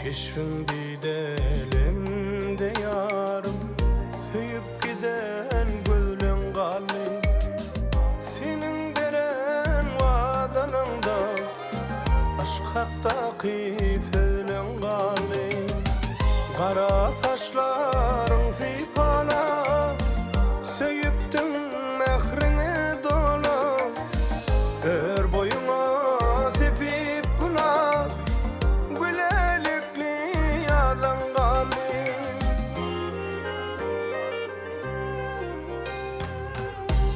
Keşfin didelimde yarım, söyüp giden gülün gali. Senin beren vadanında, aşk haktaki sözlün gali. Kara taşların sipala, söyüptün mehrine dola. Ör boyuma sepip buna, gülelikli yalan gali.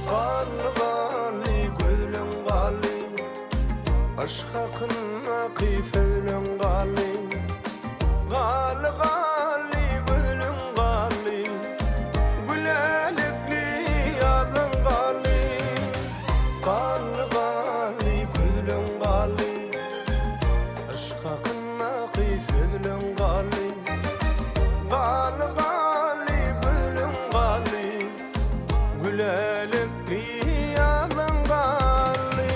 Gali gali gülün gali, aşk hakkına kıysölün gali. Gali gali gülün gali, gülelikli yalan gali. Gali gali gülün gali, aşk hakkına kıysölün gali. Gali gali gülün gali, gülelikli yalan gali.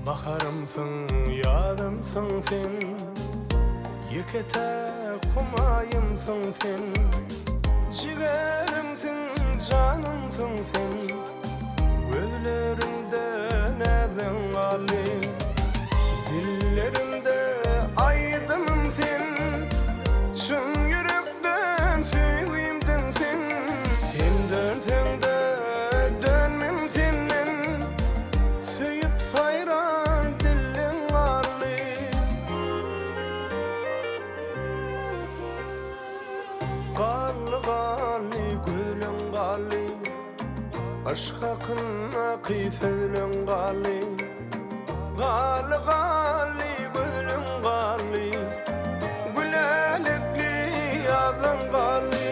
Baharımsın, yarımsın sen, yekete kumayımsın sen. Ciğerimsin, canımsın sen, gözlerimde nezen gali. Dillerimde aydınım sen, çın yürekten sevgimden sen. Sen dönsen de dönmem senin, söyüp sayran dilin gali. Gali gali gülün gali, aşk hakkına kıysölün gali. Gali gali gülün gali, gülelikli yalan gali.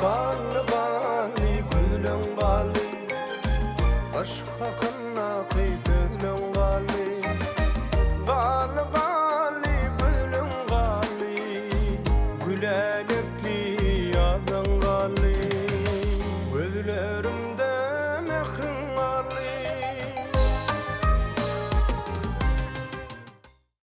Gali gali gülün gali, aşk hakkına kıysölün gali. Gali gali gülün gali, gülelikli yalan gali. Gözlerim